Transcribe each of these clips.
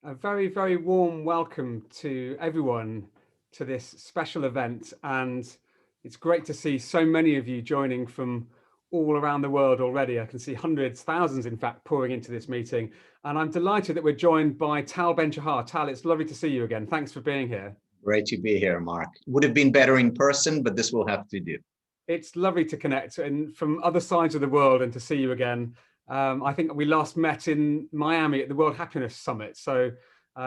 A very, very warm welcome to everyone to this special event. And it's great to see so many of you joining from all around the world already. I can see hundreds, thousands, in fact, pouring into this meeting. And I'm delighted that we're joined by Tal Ben-Shahar. Tal, it's lovely to see you again. Thanks for being here. Great to be here, Mark. Would have been better in person, but this will have to do. It's lovely to connect and from other sides of the world and to see you again. I think we last met in Miami at the World Happiness Summit. So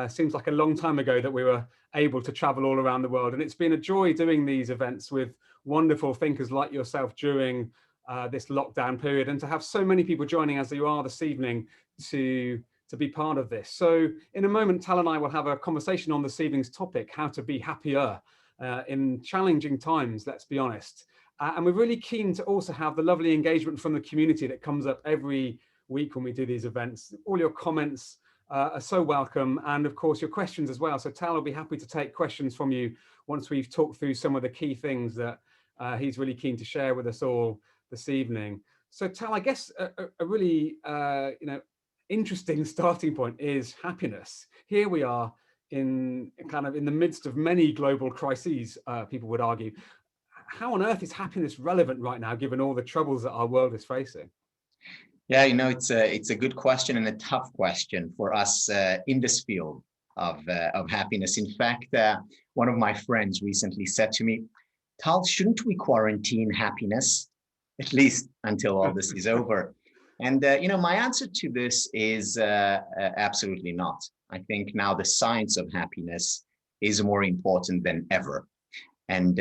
seems like a long time ago that we were able to travel all around the world. And it's been a joy doing these events with wonderful thinkers like yourself during this lockdown period, and to have so many people joining as you are this evening to be part of this. So in a moment, Tal and I will have a conversation on this evening's topic, how to be happier in challenging times, let's be honest. And we're really keen to also have the lovely engagement from the community that comes up every week when we do these events. All your comments are so welcome, and of course your questions as well. So Tal will be happy to take questions from you once we've talked through some of the key things that he's really keen to share with us all this evening. So Tal, I guess a really interesting starting point is happiness. Here we are in the midst of many global crises, people would argue. How on earth is happiness relevant right now, given all the troubles that our world is facing? Yeah, it's a good question and a tough question for us in this field of happiness. In fact, one of my friends recently said to me, "Tal, shouldn't we quarantine happiness, at least until all this is over?" And my answer to this is absolutely not. I think now the science of happiness is more important than ever. And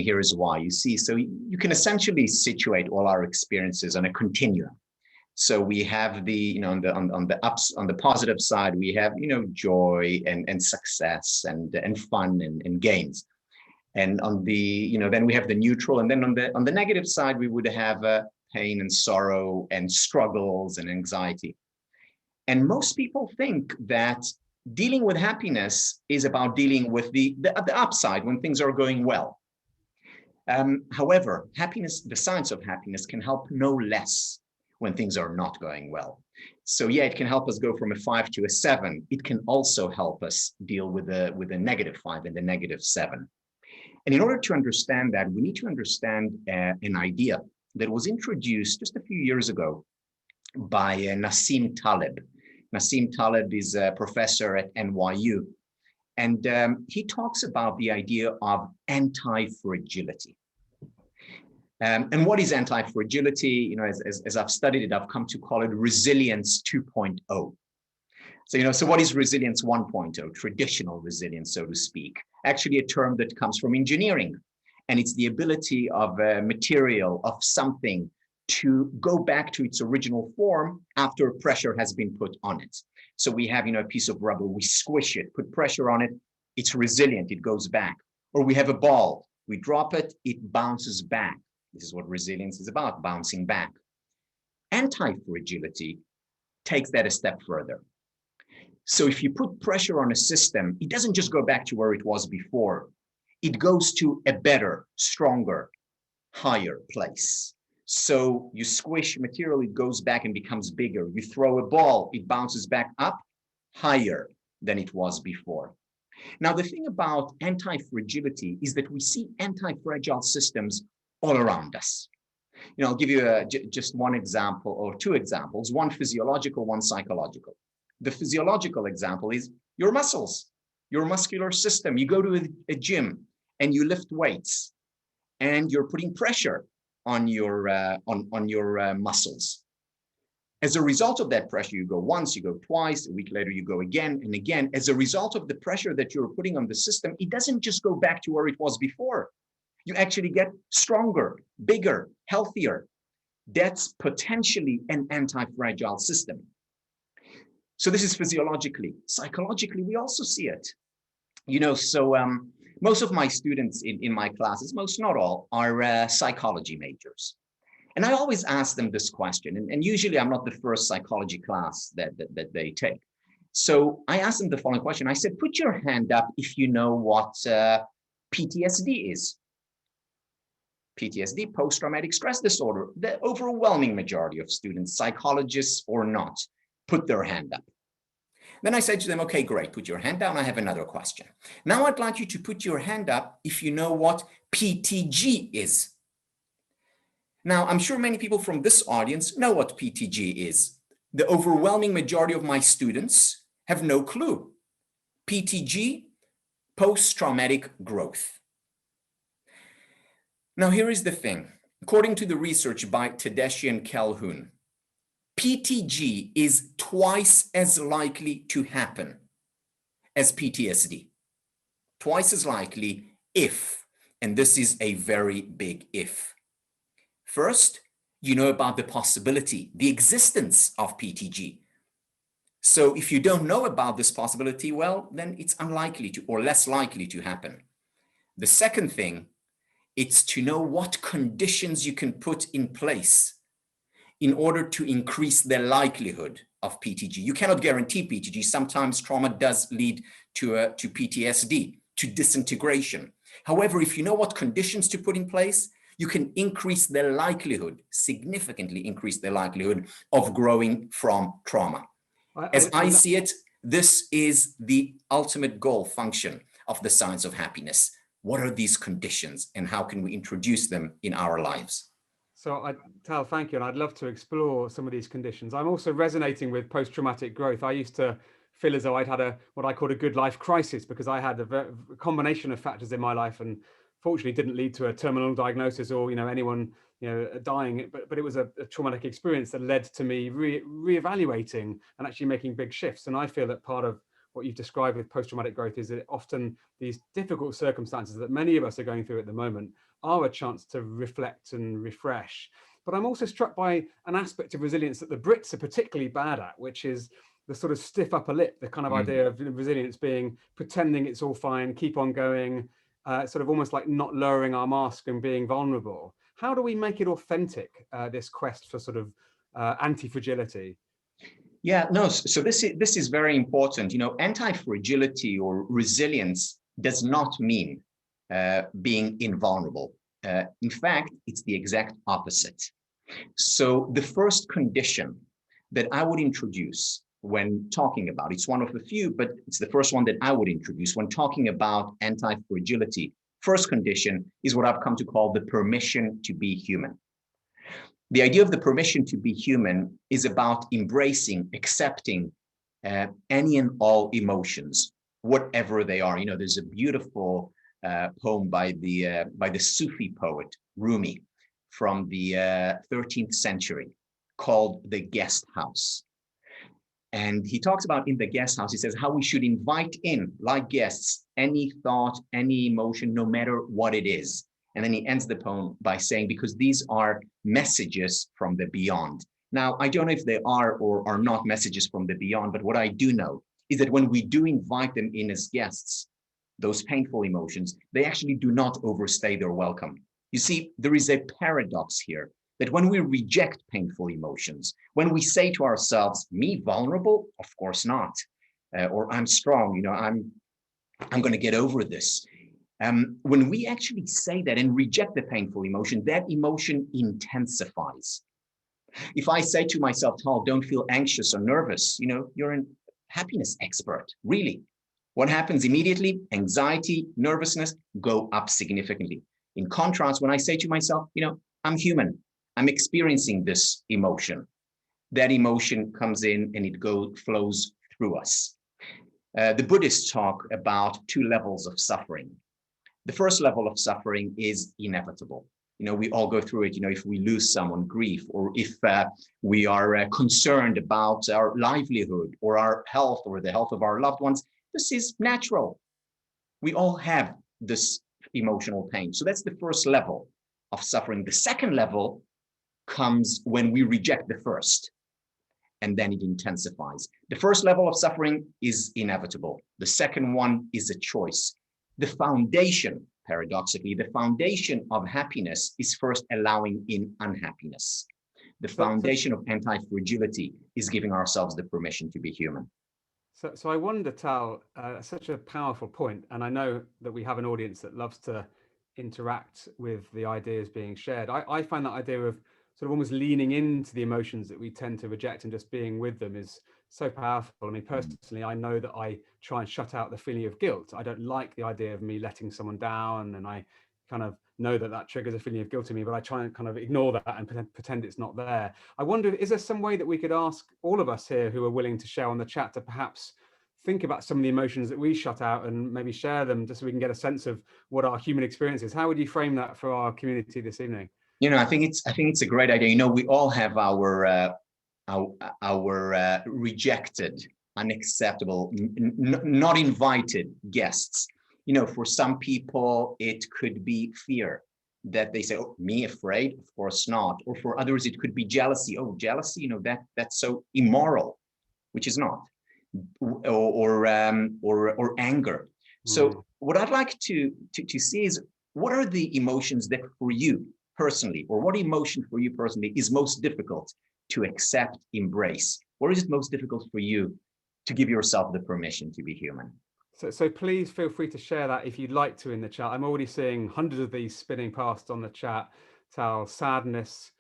here is why. You see, so you can essentially situate all our experiences on a continuum. So we have the, on the positive side, we have, joy and success and fun and gains. And on the, then we have the neutral. And then on the negative side, we would have pain and sorrow and struggles and anxiety. And most people think that dealing with happiness is about dealing with the upside when things are going well. However, happiness, the science of happiness, can help no less when things are not going well. So yeah, it can help us go from a 5 to a 7. It can also help us deal with the -5 and the -7. And in order to understand that, we need to understand an idea that was introduced just a few years ago by Nassim Taleb. Nassim Taleb is a professor at NYU, and he talks about the idea of anti-fragility. And what is anti-fragility? As I've studied it, I've come to call it resilience 2.0. So what is resilience 1.0? Traditional resilience, so to speak. Actually, a term that comes from engineering, and it's the ability of a material, of something, to go back to its original form after pressure has been put on it. So we have, a piece of rubber, we squish it, put pressure on it, it's resilient, it goes back. Or we have a ball, we drop it, it bounces back. This is what resilience is about, bouncing back. Anti-fragility takes that a step further. So if you put pressure on a system, it doesn't just go back to where it was before. It goes to a better, stronger, higher place. So you squish material, it goes back and becomes bigger. You throw a ball, it bounces back up higher than it was before. Now, the thing about anti-fragility is that we see anti-fragile systems all around us. I'll give you just one example or two examples, one physiological, one psychological. The physiological example is your muscles, your muscular system. You go to a gym and you lift weights and you're putting pressure on your muscles. As a result of that pressure, you go once, you go twice, a week later you go again and again. As a result of the pressure that you're putting on the system, it doesn't just go back to where it was before. You actually get stronger, bigger, healthier. That's potentially an anti-fragile system. So this is physiologically. Psychologically, we also see it. Most of my students in my classes, most not all, are psychology majors. And I always ask them this question, and usually I'm not the first psychology class that they take. So I asked them the following question. I said, put your hand up if you know what PTSD is. PTSD, post-traumatic stress disorder. The overwhelming majority of students, psychologists or not, put their hand up. Then I said to them, okay, great, put your hand down. I have another question. Now I'd like you to put your hand up if you know what PTG is. Now, I'm sure many people from this audience know what PTG is. The overwhelming majority of my students have no clue. PTG, post-traumatic growth. Now, here is the thing. According to the research by Tedeschi and Calhoun, PTG is twice as likely to happen as PTSD. Twice as likely if, and this is a very big if. First, you know about the possibility, the existence of PTG. So if you don't know about this possibility, well, then it's unlikely to, or less likely to happen. The second thing, it's to know what conditions you can put in place in order to increase the likelihood of PTG. You cannot guarantee PTG. Sometimes trauma does lead to PTSD, to disintegration. However, if you know what conditions to put in place, you can increase the likelihood, significantly increase the likelihood of growing from trauma. As I see it, this is the ultimate goal function of the science of happiness. What are these conditions and how can we introduce them in our lives? So, Tal, thank you. And I'd love to explore some of these conditions. I'm also resonating with post-traumatic growth. I used to feel as though I'd had what I called a good life crisis because I had a combination of factors in my life, and fortunately didn't lead to a terminal diagnosis or anyone dying. But it was a traumatic experience that led to me reevaluating and actually making big shifts. And I feel that part of what you've described with post-traumatic growth is that often these difficult circumstances that many of us are going through at the moment are a chance to reflect and refresh. But I'm also struck by an aspect of resilience that the Brits are particularly bad at, which is the sort of stiff upper lip, the kind of idea of resilience being pretending it's all fine, keep on going, sort of almost like not lowering our mask and being vulnerable. How do we make it authentic, this quest for sort of anti-fragility? Yeah, no, so this is very important. Anti-fragility or resilience does not mean being invulnerable. In fact, it's the exact opposite. So the first condition that I would introduce when talking about, it's one of the few, but it's the first one that I would introduce when talking about anti-fragility. First condition is what I've come to call the permission to be human. The idea of the permission to be human is about embracing, accepting any and all emotions, whatever they are. There's a beautiful poem by the Sufi poet Rumi from the 13th century called The Guest House. And he talks about in the guest house, he says how we should invite in, like guests, any thought, any emotion, no matter what it is. And then he ends the poem by saying, because these are messages from the beyond. Now, I don't know if they are or are not messages from the beyond, but what I do know is that when we do invite them in as guests, those painful emotions, they actually do not overstay their welcome. You see, there is a paradox here that when we reject painful emotions, when we say to ourselves, me vulnerable? Of course not. Or I'm strong, I'm going to get over this. When we actually say that and reject the painful emotion, that emotion intensifies. If I say to myself, Tal, don't feel anxious or nervous, you're a happiness expert, really. What happens immediately? Anxiety, nervousness go up significantly. In contrast, when I say to myself, I'm human, I'm experiencing this emotion, that emotion comes in and it flows through us. The Buddhists talk about two levels of suffering. The first level of suffering is inevitable. We all go through it, if we lose someone, grief, or if we are concerned about our livelihood or our health or the health of our loved ones, this is natural. We all have this emotional pain. So that's the first level of suffering. The second level comes when we reject the first, and then it intensifies. The first level of suffering is inevitable. The second one is a choice. The foundation, paradoxically, the foundation of happiness is first allowing in unhappiness. The foundation of anti-fragility is giving ourselves the permission to be human. So I wonder, Tal, such a powerful point, and I know that we have an audience that loves to interact with the ideas being shared. I find that idea of sort of almost leaning into the emotions that we tend to reject and just being with them is So powerful. I mean, personally, I know that I try and shut out the feeling of guilt. I don't like the idea of me letting someone down, and I kind of know that that triggers a feeling of guilt in me, but I try and kind of ignore that and pretend it's not there. I wonder, is there some way that we could ask all of us here who are willing to share on the chat to perhaps think about some of the emotions that we shut out and maybe share them, just so we can get a sense of what our human experience is? How would you frame that for our community this evening? I think it's a great idea. We all have our rejected, unacceptable, not invited guests. For some people, it could be fear that they say, "Oh, me afraid? Of course not." Or for others, it could be jealousy. "Oh, jealousy, that's so immoral," which is not, or anger. So what I'd like to see is, what are the emotions that for you personally, or what emotion for you personally is most difficult to accept, embrace? Or is it most difficult for you to give yourself the permission to be human? So please feel free to share that if you'd like to in the chat. I'm already seeing hundreds of these spinning past on the chat. Tal, sadness,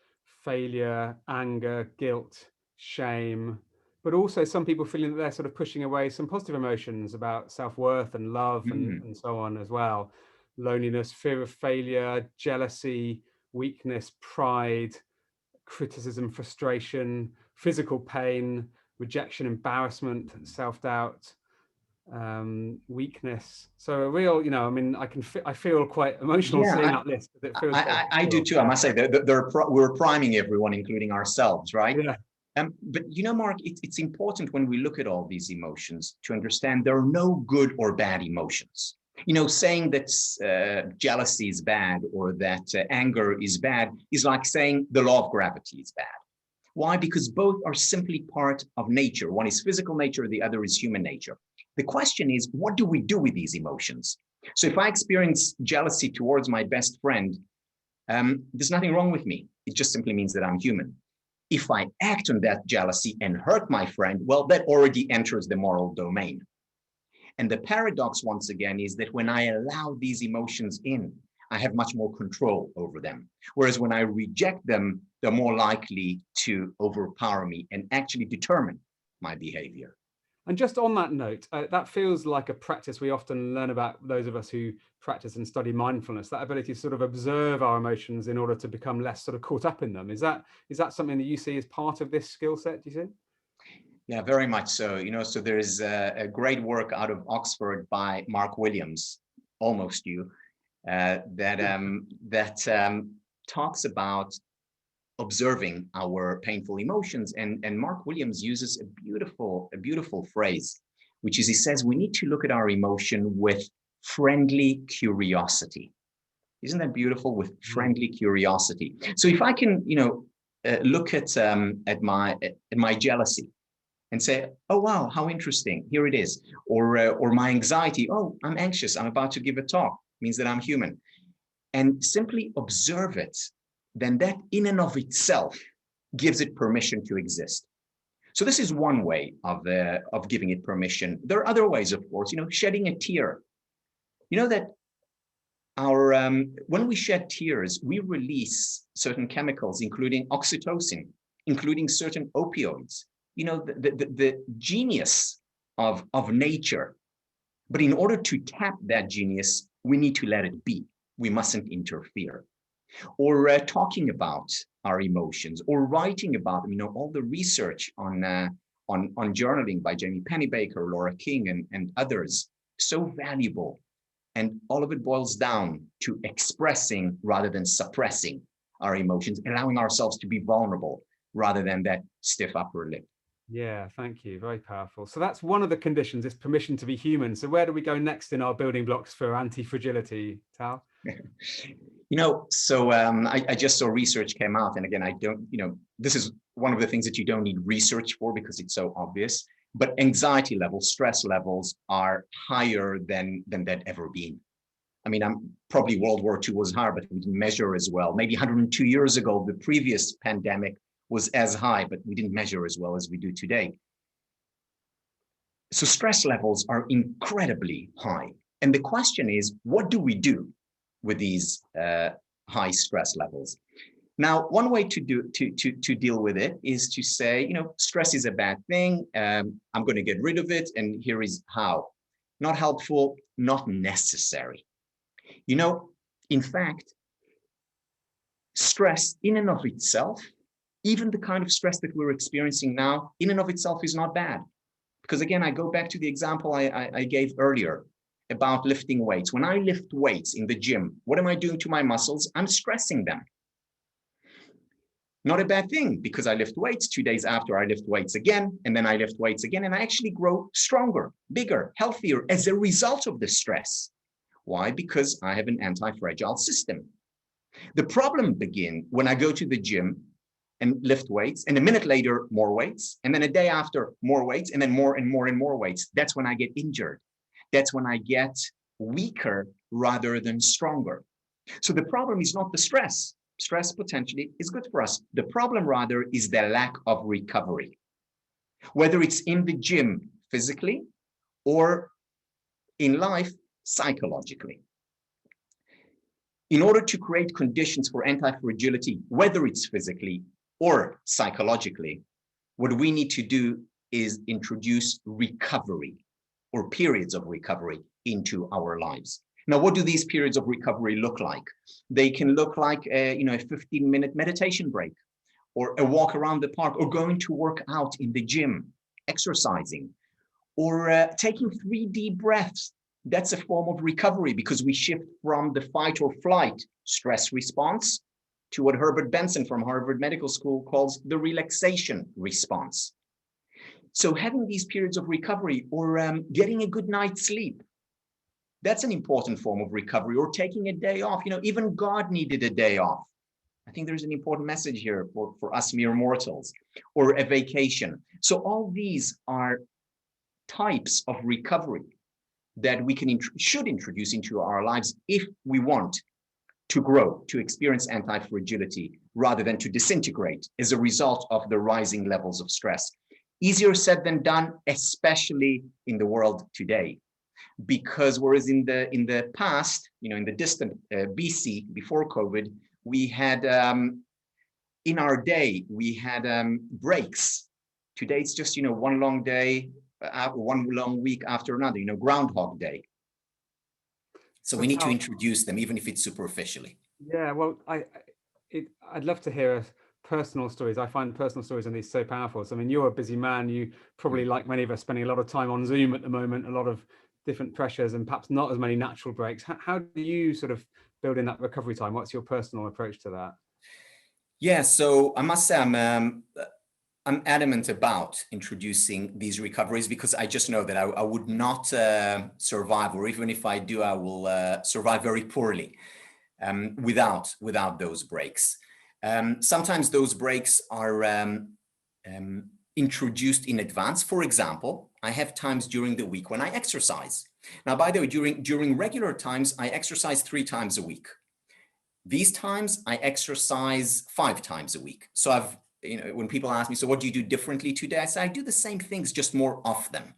failure, anger, guilt, shame, but also some people feeling that they're sort of pushing away some positive emotions about self-worth and love and so on as well. Loneliness, fear of failure, jealousy, weakness, pride, criticism, frustration, physical pain, rejection, embarrassment, self-doubt, weakness. So a real, I mean, I feel quite emotional seeing that list, because it feels I do too. I must say that we're priming everyone, including ourselves, right? Yeah. But Mark, it's important when we look at all these emotions to understand there are no good or bad emotions. Saying that jealousy is bad or that anger is bad is like saying the law of gravity is bad. Why? Because both are simply part of nature. One is physical nature, the other is human nature. The question is, what do we do with these emotions? So if I experience jealousy towards my best friend, there's nothing wrong with me. It just simply means that I'm human. If I act on that jealousy and hurt my friend, well, that already enters the moral domain. And the paradox, once again, is that when I allow these emotions in, I have much more control over them. Whereas when I reject them, they're more likely to overpower me and actually determine my behavior. And just on that note, that feels like a practice we often learn about, those of us who practice and study mindfulness, that ability to sort of observe our emotions in order to become less sort of caught up in them. Is that something that you see as part of this skill set, do you think? Yeah, very much so. So there is a great work out of Oxford by Mark Williams, almost you, that talks about observing our painful emotions. And Mark Williams uses a beautiful phrase, which is, he says, we need to look at our emotion with friendly curiosity. Isn't that beautiful? With friendly curiosity. So if I can, look at my jealousy and say, oh, wow, how interesting, here it is. Or my anxiety, oh, I'm anxious, I'm about to give a talk, means that I'm human. And simply observe it, then that in and of itself gives it permission to exist. So this is one way of giving it permission. There are other ways, of course, shedding a tear. That when we shed tears, we release certain chemicals, including oxytocin, including certain opioids, the genius of nature. But in order to tap that genius, we need to let it be. We mustn't interfere. Or talking about our emotions, or writing about them. All the research on journaling by Jamie Pennybaker, Laura King, and others, so valuable. And all of it boils down to expressing rather than suppressing our emotions, allowing ourselves to be vulnerable rather than that stiff upper lip. Yeah, thank you. Very powerful. So that's one of the conditions, is permission to be human. So where do we go next in our building blocks for anti-fragility, Tal? So I just saw research came out, and again, I don't, this is one of the things that you don't need research for because it's so obvious, but anxiety levels, stress levels are higher than that ever been. I mean, probably World War II was higher, but we didn't measure as well. Maybe 102 years ago, the previous pandemic was as high, but we didn't measure as well as we do today. So stress levels are incredibly high. And the question is, what do we do with these high stress levels? Now, one way to deal with it is to say, stress is a bad thing. I'm going to get rid of it, and here is how. Not helpful, not necessary. In fact, stress in and of itself, even the kind of stress that we're experiencing now, in and of itself is not bad. Because again, I go back to the example I gave earlier about lifting weights. When I lift weights in the gym, what am I doing to my muscles? I'm stressing them. Not a bad thing, because I lift weights, 2 days after I lift weights again, and then I lift weights again, and I actually grow stronger, bigger, healthier as a result of the stress. Why? Because I have an anti-fragile system. The problem begins when I go to the gym and lift weights, and a minute later, more weights, and then a day after, more weights, and then more and more and more weights. That's when I get injured. That's when I get weaker rather than stronger. So the problem is not the stress. Stress potentially is good for us. The problem rather is the lack of recovery, whether it's in the gym physically or in life psychologically. In order to create conditions for anti-fragility, whether it's physically or psychologically, what we need to do is introduce recovery or periods of recovery into our lives. Now, what do these periods of recovery look like? They can look like a 15-minute meditation break, or a walk around the park, or going to work out in the gym, exercising, or taking 3 deep breaths. That's a form of recovery, because we shift from the fight or flight stress response to what Herbert Benson from Harvard Medical School calls the relaxation response. So having these periods of recovery, or getting a good night's sleep, that's an important form of recovery, or taking a day off. Even God needed a day off. I think there's an important message here for us mere mortals, or a vacation. So all these are types of recovery that we should introduce into our lives if we want to grow, to experience anti-fragility, rather than to disintegrate as a result of the rising levels of stress. Easier said than done, especially in the world today. Because whereas in the past, in the distant BC, before COVID, we had in our day we had breaks. Today it's just one long day, one long week after another. Groundhog Day. So we need to introduce them, even if it's superficially. Yeah, well, I'd love to hear personal stories. I find personal stories on these so powerful. So I mean, you're a busy man. You probably, like many of us, spending a lot of time on Zoom at the moment. A lot of different pressures and perhaps not as many natural breaks. How do you sort of build in that recovery time? What's your personal approach to that? Yeah, so I must say I'm adamant about introducing these recoveries, because I just know that I would not survive, or even if I do, I will survive very poorly without those breaks. Sometimes those breaks are introduced in advance. For example, I have times during the week when I exercise. Now, by the way, during regular times, I exercise 3 times a week. These times I exercise 5 times a week. So when people ask me, so what do you do differently today? I say, I do the same things, just more of them.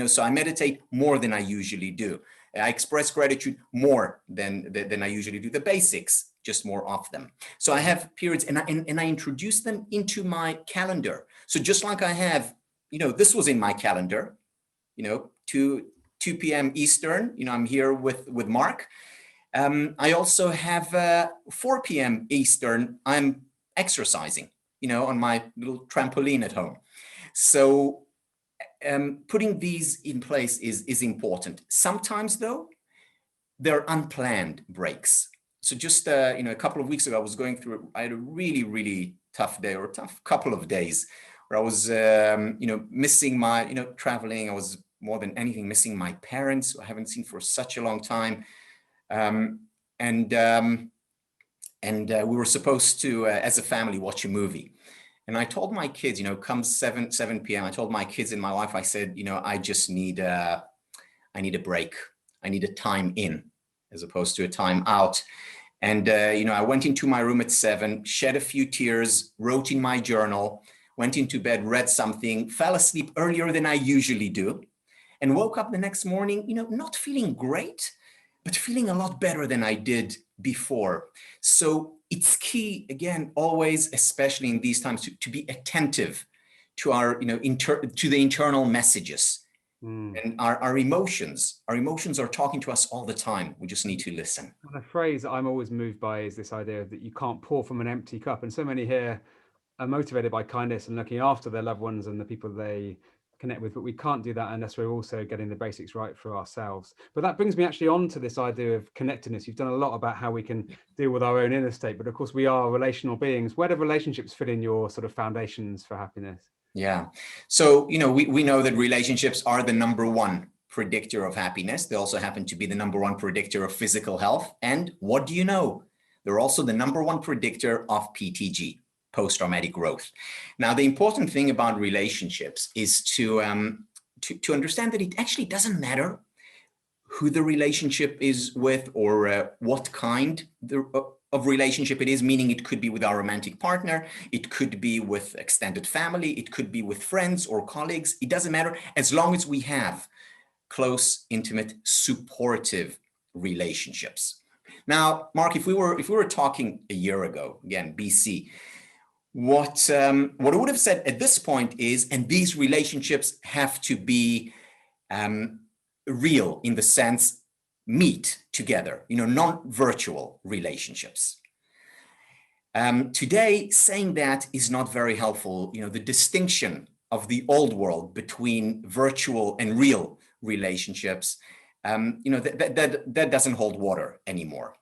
So I meditate more than I usually do. I express gratitude more than I usually do. The basics, just more of them. So I have periods, and I introduce them into my calendar. So just like I have, this was in my calendar, 2 p.m. Eastern, I'm here with Mark. I also have 4 p.m. Eastern, I'm exercising, on my little trampoline at home. So putting these in place is important. Sometimes, though, they're unplanned breaks. So just a couple of weeks ago, I had a really, really tough day, or a tough couple of days, where I was missing my traveling. I was more than anything missing my parents, who I haven't seen for such a long time. And we were supposed to, as a family, watch a movie. And I told my kids, come 7 p.m., I told my kids and my wife, I said, I just need I need a break. I need a time in, as opposed to a time out. And, I went into my room at 7, shed a few tears, wrote in my journal, went into bed, read something, fell asleep earlier than I usually do, and woke up the next morning, not feeling great, but feeling a lot better than I did before. So it's key, again, always, especially in these times, to be attentive to our, to the internal messages. And our emotions are talking to us all the time. We just need to listen. And a phrase that I'm always moved by is this idea that you can't pour from an empty cup. And so many here are motivated by kindness and looking after their loved ones and the people they connect with, but we can't do that unless we're also getting the basics right for ourselves. But that brings me actually on to this idea of connectedness. You've done a lot about how we can deal with our own inner state, but of course we are relational beings. Where do relationships fit in your sort of foundations for happiness? Yeah. So, we know that relationships are the #1 predictor of happiness. They also happen to be the #1 predictor of physical health. And what do you know? They're also the #1 predictor of PTG, post-traumatic growth. Now, the important thing about relationships is to understand that it actually doesn't matter who the relationship is with or what kind of relationship it is, meaning it could be with our romantic partner, it could be with extended family, it could be with friends or colleagues. It doesn't matter, as long as we have close, intimate, supportive relationships. Now, Mark, if we were talking a year ago, again, BC, what I would have said at this point is, and these relationships have to be real in the sense meet together, non-virtual relationships. Today, saying that is not very helpful. The distinction of the old world between virtual and real relationships, that doesn't hold water anymore.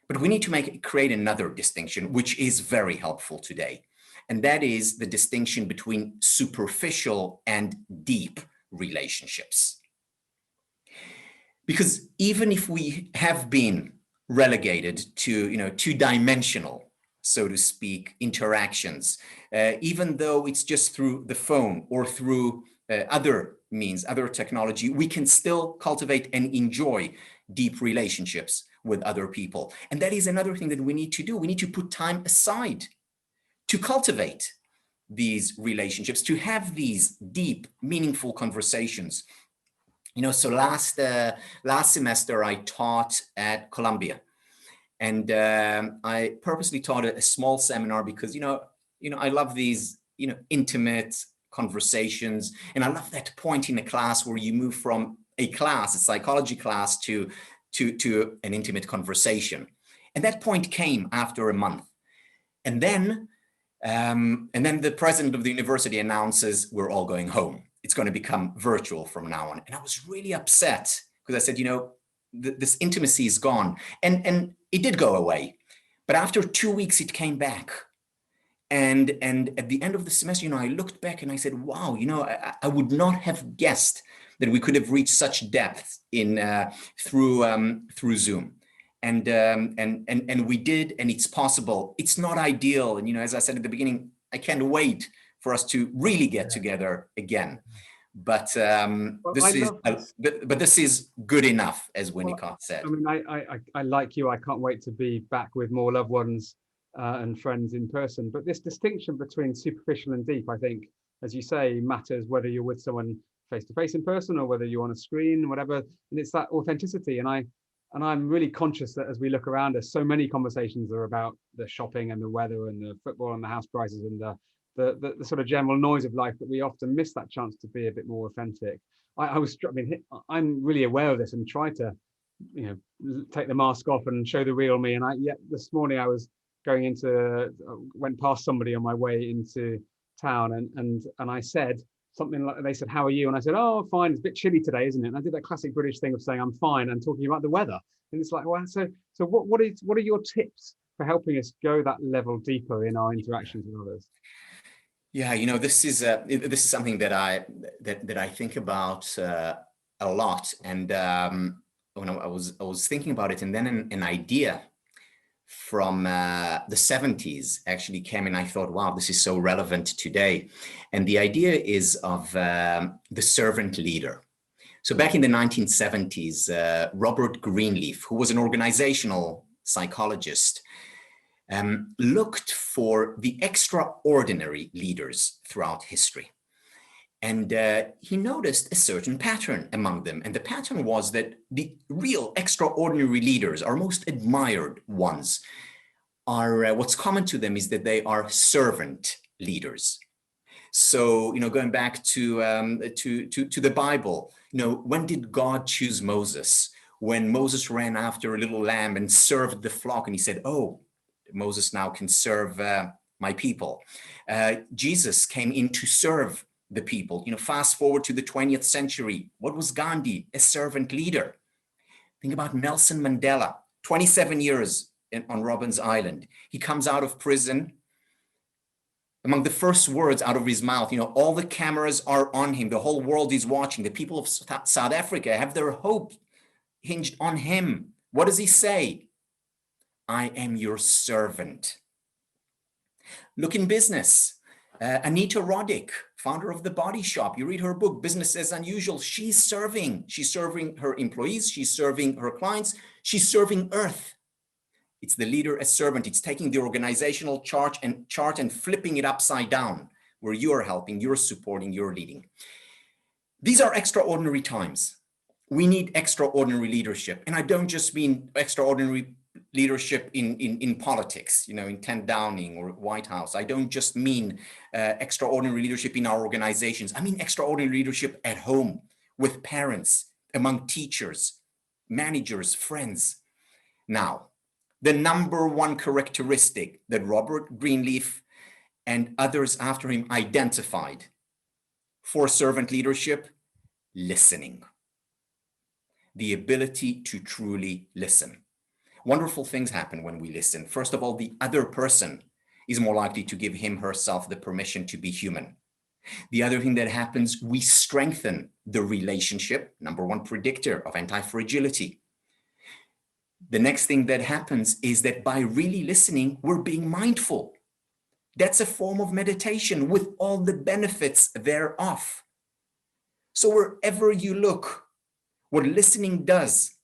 But we need to create another distinction, which is very helpful today. And that is the distinction between superficial and deep relationships. Because even if we have been relegated to, two-dimensional, so to speak, interactions, even though it's just through the phone or through other means, other technology, we can still cultivate and enjoy deep relationships with other people. And that is another thing that we need to do. We need to put time aside to cultivate these relationships, to have these deep, meaningful conversations. So last semester I taught at Columbia, and I purposely taught a small seminar because I love these intimate conversations, and I love that point in a class where you move from a psychology class, to an intimate conversation. And that point came after a month, and then the president of the university announces we're all going home. It's going to become virtual from now on. And I was really upset because I said, this intimacy is gone. And it did go away. But after 2 weeks, it came back. And at the end of the semester, I looked back and I said, wow, I would not have guessed that we could have reached such depth through Zoom. And we did, and it's possible. It's not ideal. And, as I said at the beginning, I can't wait for us to really get together again. But this is good enough, as Winnicott said. I mean, I like you. I can't wait to be back with more loved ones and friends in person. But this distinction between superficial and deep, I think, as you say, matters whether you're with someone face to face in person or whether you're on a screen, whatever. And it's that authenticity. And I'm really conscious that as we look around us, so many conversations are about the shopping and the weather and the football and the house prices and the sort of general noise of life, that we often miss that chance to be a bit more authentic. I'm really aware of this and try to, take the mask off and show the real me. And this morning I was went past somebody on my way into town, and I said something like, they said, "How are you?" And I said, "Oh, fine. It's a bit chilly today, isn't it?" And I did that classic British thing of saying I'm fine and talking about the weather. And it's like, well, so what are your tips for helping us go that level deeper in our interactions with others? Yeah, this is something that I think about a lot. And when I was thinking about it, and then an idea from the 70s actually came, and I thought, wow, this is so relevant today. And the idea is of the servant leader. So back in the 1970s, Robert Greenleaf, who was an organizational psychologist, looked for the extraordinary leaders throughout history. And he noticed a certain pattern among them. And the pattern was that the real extraordinary leaders, our most admired ones, are what's common to them is that they are servant leaders. So, going back to the Bible, when did God choose Moses? When Moses ran after a little lamb and served the flock, and he said, "Oh, Moses now can serve my people." Jesus came in to serve the people. Fast forward to the 20th century. What was Gandhi? A servant leader. Think about Nelson Mandela, 27 years on Robben's Island. He comes out of prison. Among the first words out of his mouth, all the cameras are on him. The whole world is watching. The people of South Africa have their hope hinged on him. What does he say? "I am your servant." Look in business. Anita Roddick, founder of The Body Shop. You read her book, Business as Unusual. She's serving her employees. She's serving her clients. She's serving Earth. It's the leader as servant. It's taking the organizational chart and flipping it upside down, where you are helping, you're supporting, you're leading. These are extraordinary times. We need extraordinary leadership. And I don't just mean extraordinary leadership in politics, in 10 Downing or White House. I don't just mean extraordinary leadership in our organizations. I mean extraordinary leadership at home, with parents, among teachers, managers, friends. Now, the number one characteristic that Robert Greenleaf and others after him identified for servant leadership: listening. The ability to truly listen. Wonderful things happen when we listen. First of all, the other person is more likely to give him, herself the permission to be human. The other thing that happens, we strengthen the relationship, number one predictor of anti-fragility. The next thing that happens is that by really listening, we're being mindful. That's a form of meditation with all the benefits thereof. So wherever you look, what listening does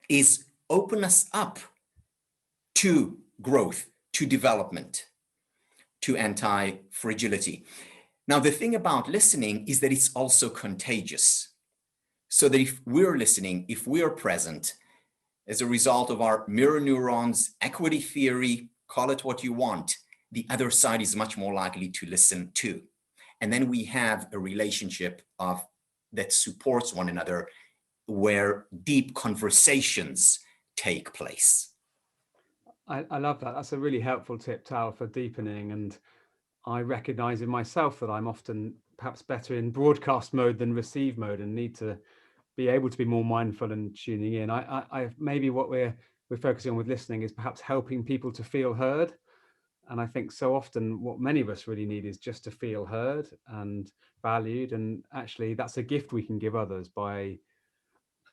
is open us up to growth, to development, to anti-fragility. Now, the thing about listening is that it's also contagious. So that if we're listening, if we are present, as a result of our mirror neurons, equity theory, call it what you want, the other side is much more likely to listen too. And then we have a relationship that supports one another, where deep conversations take place. I love that. That's a really helpful tip, Tal, for deepening. And I recognize in myself that I'm often perhaps better in broadcast mode than receive mode, and need to be able to be more mindful and tuning in. I maybe what we're focusing on with listening is perhaps helping people to feel heard. And I think so often what many of us really need is just to feel heard and valued. And actually that's a gift we can give others by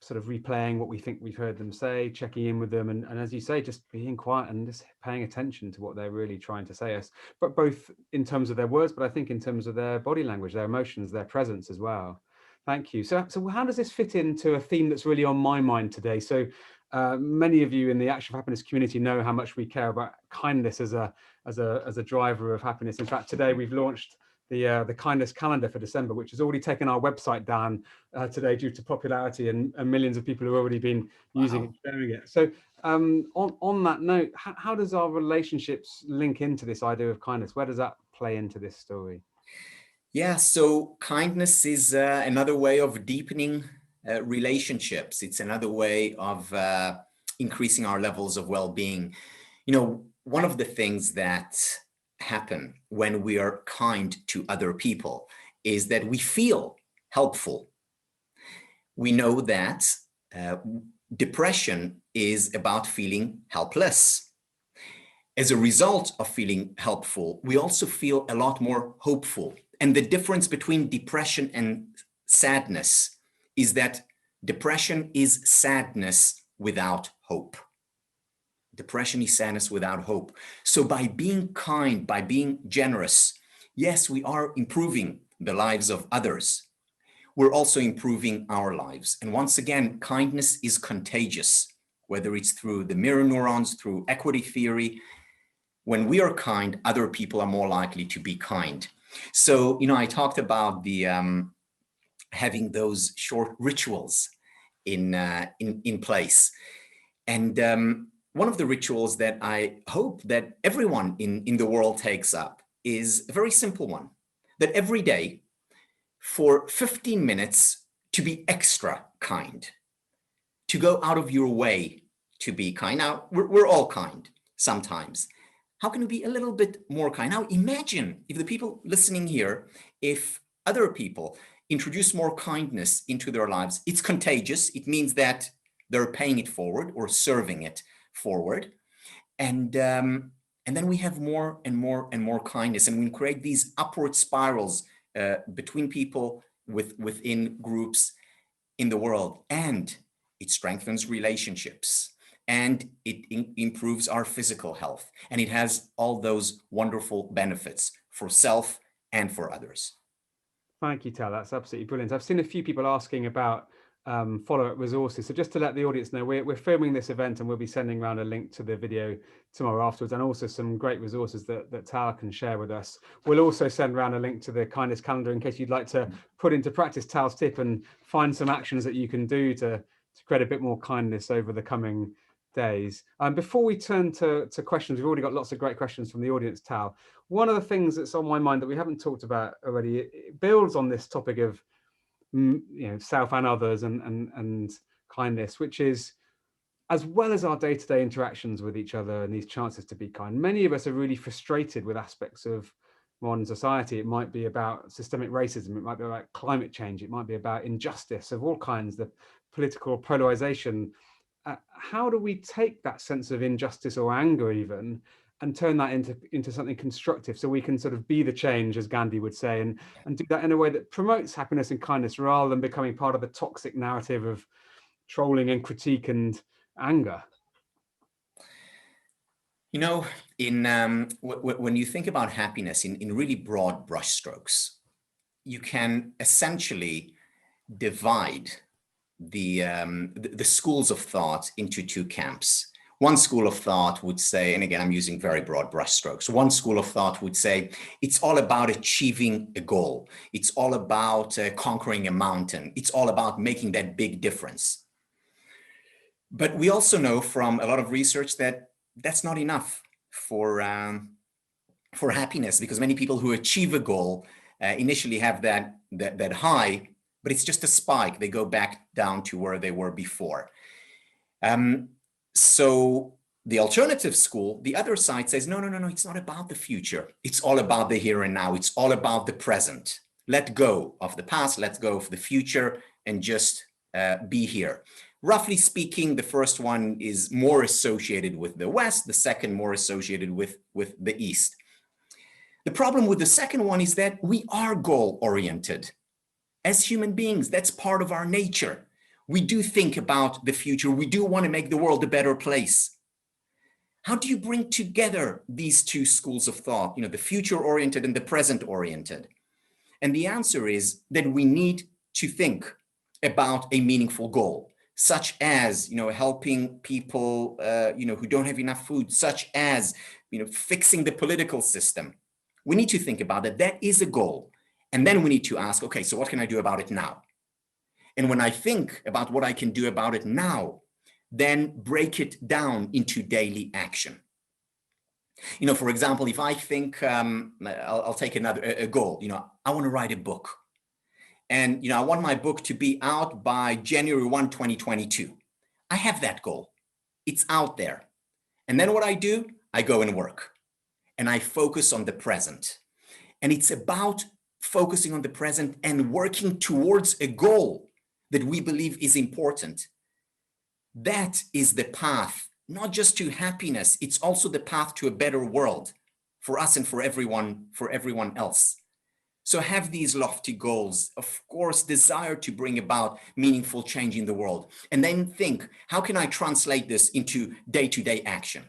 sort of replaying what we think we've heard them say, checking in with them, and as you say, just being quiet and just paying attention to what they're really trying to say us, but both in terms of their words, but I think in terms of their body language, their emotions, their presence as well. Thank you. So how does this fit into a theme that's really on my mind today? So many of you in the Action for Happiness community know how much we care about kindness as a driver of happiness. In fact, today we've launched the kindness calendar for December, which has already taken our website down today due to popularity, and millions of people have already been using it and sharing it. So on that note, how does our relationships link into this idea of kindness? Where does that play into this story? Yeah, so kindness is another way of deepening relationships. It's another way of increasing our levels of well-being. One of the things that happen when we are kind to other people is that we feel helpful. We know that depression is about feeling helpless. As a result of feeling helpful, we also feel a lot more hopeful. And the difference between depression and sadness is that depression is sadness without hope. Depression is sadness without hope. So by being kind, by being generous, yes, we are improving the lives of others. We're also improving our lives. And once again, kindness is contagious, whether it's through the mirror neurons, through equity theory. When we are kind, other people are more likely to be kind. So, I talked about the having those short rituals in place. And one of the rituals that I hope that everyone in the world takes up is a very simple one, that every day for 15 minutes to be extra kind, to go out of your way to be kind. Now, we're all kind sometimes. How can we be a little bit more kind? Now, imagine if the people listening here, if other people introduce more kindness into their lives, it's contagious. It means that they're paying it forward or serving it forward. And then we have more and more and more kindness, and we create these upward spirals between people within groups in the world, and it strengthens relationships, and it improves our physical health, and it has all those wonderful benefits for self and for others. Thank you, Tal. That's absolutely brilliant. I've seen a few people asking about follow-up resources. So just to let the audience know, we're filming this event and we'll be sending around a link to the video tomorrow afterwards, and also some great resources that Tal can share with us. We'll also send around a link to the kindness calendar in case you'd like to put into practice Tal's tip and find some actions that you can do to create a bit more kindness over the coming days. Before we turn to questions, we've already got lots of great questions from the audience, Tal. One of the things that's on my mind that we haven't talked about already, it builds on this topic of self and others and kindness, which is, as well as our day-to-day interactions with each other and these chances to be kind, many of us are really frustrated with aspects of modern society. It might be about systemic racism, it might be about climate change, it might be about injustice of all kinds, the political polarization. How do we take that sense of injustice or anger even and turn that into something constructive, so we can sort of be the change, as Gandhi would say, and do that in a way that promotes happiness and kindness rather than becoming part of the toxic narrative of trolling and critique and anger? When you think about happiness in really broad brushstrokes, you can essentially divide the schools of thought into two camps. One school of thought would say, and again, I'm using very broad brushstrokes. One school of thought would say, it's all about achieving a goal. It's all about conquering a mountain. It's all about making that big difference. But we also know from a lot of research that that's not enough for happiness, because many people who achieve a goal initially have that high, but it's just a spike. They go back down to where they were before. So the alternative school, the other side says, no, it's not about the future. It's all about the here and now. It's all about the present. Let go of the past, let go of the future, and just be here. Roughly speaking, the first one is more associated with the West, the second more associated with the East. The problem with the second one is that we are goal-oriented. As human beings, that's part of our nature. We do think about the future. We do want to make the world a better place. How do you bring together these two schools of thought, the future-oriented and the present-oriented? And the answer is that we need to think about a meaningful goal, such as, helping people, who don't have enough food, such as, fixing the political system. We need to think about it. That is a goal. And then we need to ask, okay, so what can I do about it now? And when I think about what I can do about it now, then break it down into daily action. For example, if I think, I'll take a goal, I want to write a book. And, I want my book to be out by January 1, 2022. I have that goal. It's out there. And then what I do, I go and work. And I focus on the present. And it's about focusing on the present and working towards a goal that we believe is important. That is the path, not just to happiness, it's also the path to a better world for us and for everyone else. So have these lofty goals, of course, desire to bring about meaningful change in the world, and then think, how can I translate this into day-to-day action?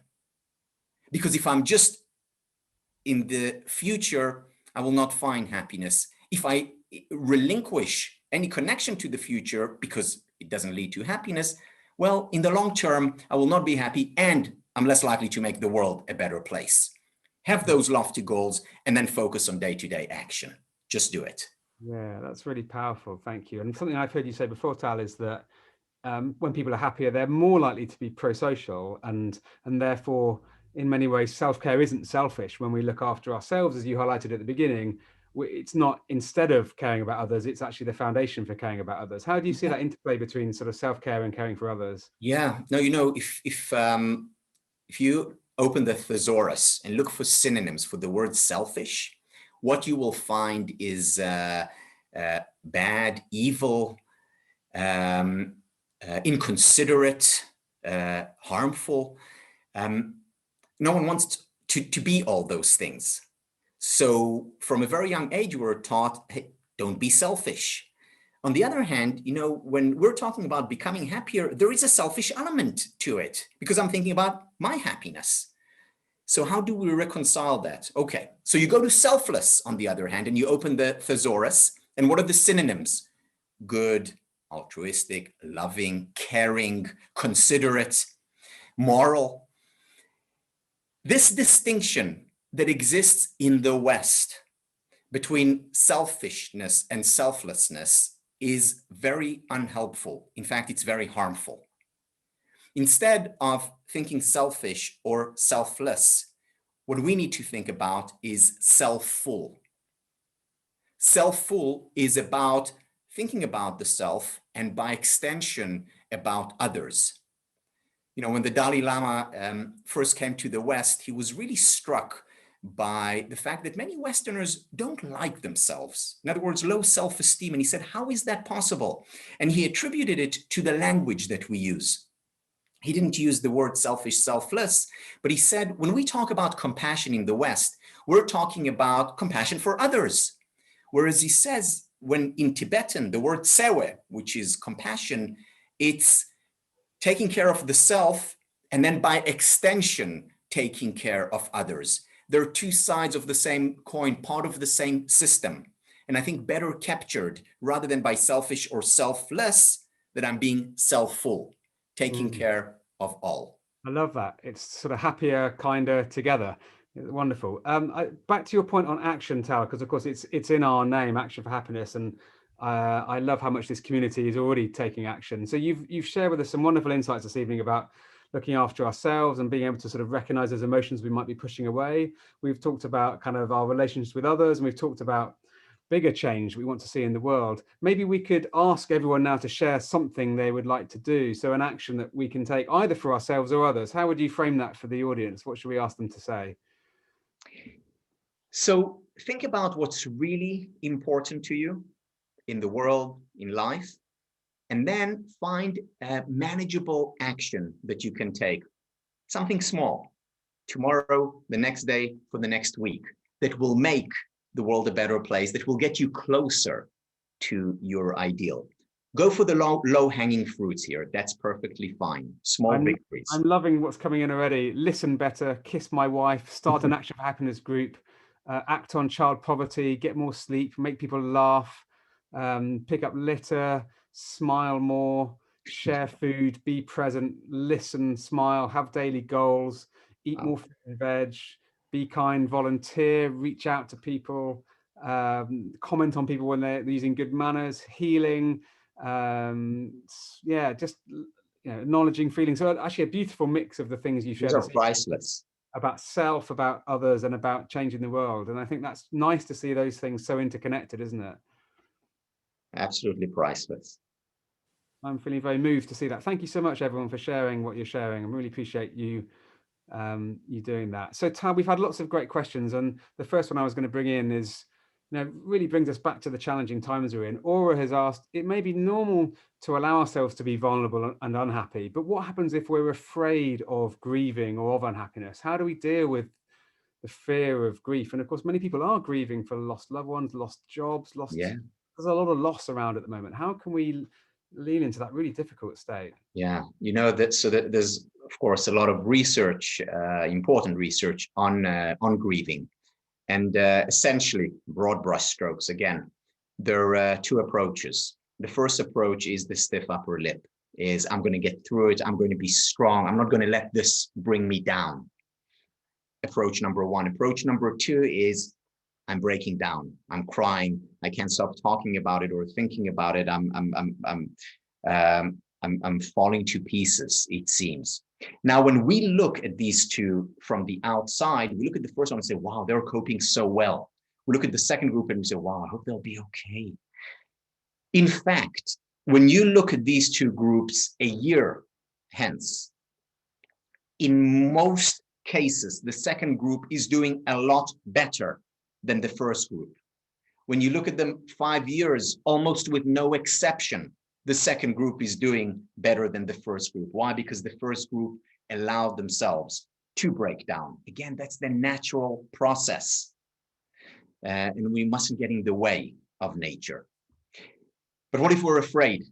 Because if I'm just in the future, I will not find happiness. If I relinquish any connection to the future because it doesn't lead to happiness, well, in the long term, I will not be happy and I'm less likely to make the world a better place. have those lofty goals, and then focus on day-to-day action. Just do it. Yeah, that's really powerful. Thank you. And something I've heard you say before, Tal, is that when people are happier, they're more likely to be pro-social, and therefore, in many ways, self-care isn't selfish. When we look after ourselves, as you highlighted at the beginning, it's not instead of caring about others, it's actually the foundation for caring about others. How do you see that interplay between sort of self-care and caring for others? Yeah, no, if you open the thesaurus and look for synonyms for the word selfish, what you will find is bad, evil, inconsiderate, harmful. No one wants to be all those things. So from a very young age, we're taught, hey, don't be selfish. On the other hand, when we're talking about becoming happier, there is a selfish element to it because I'm thinking about my happiness. So how do we reconcile that? Okay, so you go to selfless on the other hand, and you open the thesaurus, and what are the synonyms? Good, altruistic, loving, caring, considerate, moral. This distinction that exists in the West between selfishness and selflessness is very unhelpful. In fact, it's very harmful. Instead of thinking selfish or selfless, what we need to think about is self-full. Self-full is about thinking about the self and by extension about others. When the Dalai Lama first came to the West, he was really struck by the fact that many Westerners don't like themselves. In other words, low self-esteem. And he said, how is that possible? And he attributed it to the language that we use. He didn't use the word selfish, selfless, but he said, when we talk about compassion in the West, we're talking about compassion for others. Whereas he says, when in Tibetan, the word sewe, which is compassion, it's taking care of the self, and then by extension, taking care of others. They're two sides of the same coin, part of the same system. And I think better captured, rather than by selfish or selfless, that I'm being self-full, taking care of all. I love that. It's sort of happier, kinder together. Wonderful. Back to your point on action, Tal, because of course it's in our name, Action for Happiness, and I love how much this community is already taking action. So you've shared with us some wonderful insights this evening about looking after ourselves and being able to sort of recognize those emotions we might be pushing away. We've talked about kind of our relationships with others, and we've talked about bigger change we want to see in the world. Maybe we could ask everyone now to share something they would like to do. So an action that we can take either for ourselves or others. How would you frame that for the audience? What should we ask them to say? So think about what's really important to you in the world, in life, and then find a manageable action that you can take. Something small, tomorrow, the next day, for the next week, that will make the world a better place, that will get you closer to your ideal. Go for the low-hanging fruits here. That's perfectly fine. Small victories. I'm loving what's coming in already. Listen better, kiss my wife, start an Action for Happiness group, act on child poverty, get more sleep, make people laugh, pick up litter, smile more, share food, be present, listen, smile, have daily goals, eat more fruit and veg, be kind, volunteer, reach out to people, comment on people when they're using good manners, healing, just acknowledging feelings. So actually a beautiful mix of the things you shared. These are priceless. About self, about others, and about changing the world. And I think that's nice to see those things so interconnected, isn't it? Absolutely priceless. I'm feeling very moved to see that. Thank you so much, everyone, for sharing what you're sharing. I really appreciate you doing that. So Tal, we've had lots of great questions, and the first one I was going to bring in is, really brings us back to the challenging times we're in. Aura has asked, it may be normal to allow ourselves to be vulnerable and unhappy, but what happens if we're afraid of grieving or of unhappiness? How do we deal with the fear of grief? And of course, many people are grieving for lost loved ones, lost jobs, there's a lot of loss around at the moment. How can we lean into that really difficult state? Yeah, that there's of course a lot of research, important research on grieving. And essentially, broad brushstrokes, again, there are two approaches. The first approach is the stiff upper lip, is I'm going to get through it. I'm going to be strong. I'm not going to let this bring me down. approach number one. Approach number two is I'm breaking down. I'm crying. I can't stop talking about it or thinking about it. I'm falling to pieces, it seems. Now, when we look at these two from the outside, we look at the first one and say, wow, they're coping so well. We look at the second group and we say, wow, I hope they'll be okay. In fact, when you look at these two groups a year hence, in most cases, the second group is doing a lot better than the first group. When you look at them 5 years, almost with no exception, the second group is doing better than the first group. Why? Because the first group allowed themselves to break down. Again, that's the natural process. And we mustn't get in the way of nature. But what if we're afraid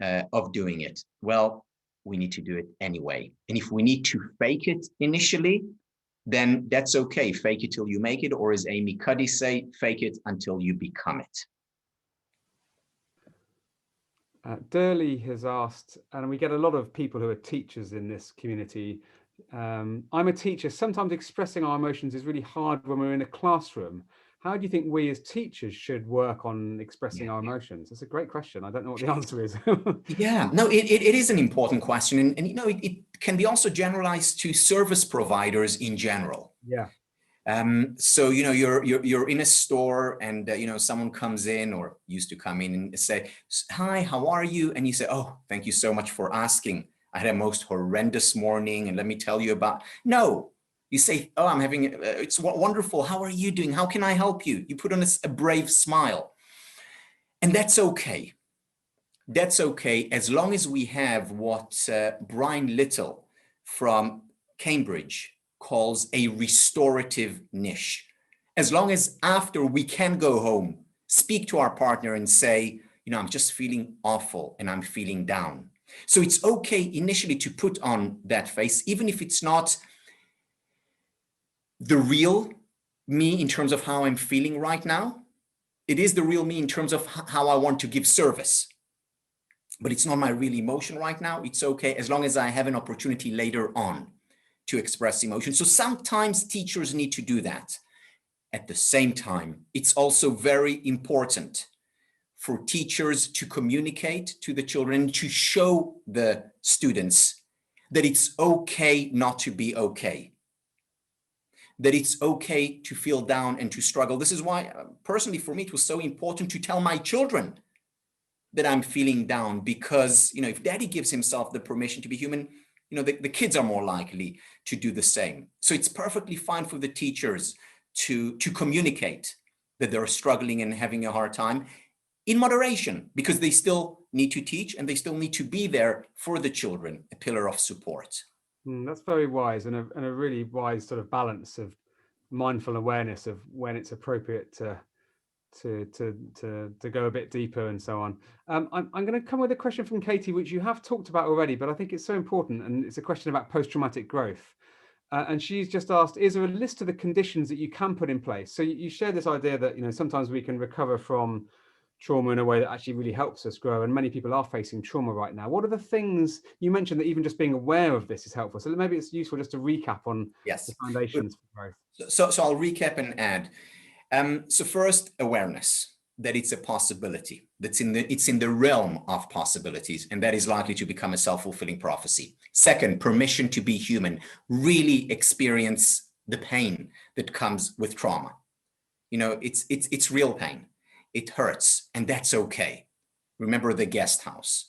of doing it? Well, we need to do it anyway. And if we need to fake it initially, then that's okay. Fake it till you make it, or as Amy Cuddy say, fake it until you become it. Durley has asked, and we get a lot of people who are teachers in this community. I'm a teacher. Sometimes expressing our emotions is really hard when we're in a classroom. How do you think we as teachers should work on expressing our emotions? That's a great question. I don't know what the answer is. Yeah, no, it is an important question. And you know, it can be also generalized to service providers in general. Yeah. So, you know, you're in a store and, you know, someone comes in or used to come in and say, hi, how are you? And you say, oh, thank you so much for asking. I had a most horrendous morning and let me tell you about, no. You say, oh, I'm having, it's wonderful. How are you doing? How can I help you? You put on a brave smile. And that's okay. That's okay, as long as we have what Brian Little from Cambridge calls a restorative niche. As long as after we can go home, speak to our partner and say, you know, I'm just feeling awful and I'm feeling down. So it's okay initially to put on that face, even if it's not the real me in terms of how I'm feeling right now. It is the real me in terms of how I want to give service. But it's not my real emotion right now. It's okay as long as I have an opportunity later on to express emotion. So sometimes teachers need to do that. At the same time, it's also very important for teachers to communicate to the children, to show the students that it's okay not to be okay, that it's okay to feel down and to struggle. This is why, personally, for me, it was so important to tell my children that I'm feeling down, because, you know, if daddy gives himself the permission to be human, you know, the kids are more likely to do the same. So it's perfectly fine for the teachers to communicate that they're struggling and having a hard time in moderation, because they still need to teach and they still need to be there for the children, a pillar of support. That's very wise, and a really wise sort of balance of mindful awareness of when it's appropriate to go a bit deeper and so on. I'm going to come with a question from Katie, which you have talked about already, but I think it's so important, and it's a question about post-traumatic growth. And she's just asked, is there a list of the conditions that you can put in place? So you share this idea that, you know, sometimes we can recover from trauma in a way that actually really helps us grow, and many people are facing trauma right now. What are the things you mentioned that even just being aware of this is helpful? So maybe it's useful just to recap on the foundations for growth. So I'll recap and add. So first, awareness that it's a possibility, it's in the realm of possibilities, and that is likely to become a self-fulfilling prophecy. Second, permission to be human, really experience the pain that comes with trauma. You know, it's real pain. It hurts, and that's okay. Remember the guest house.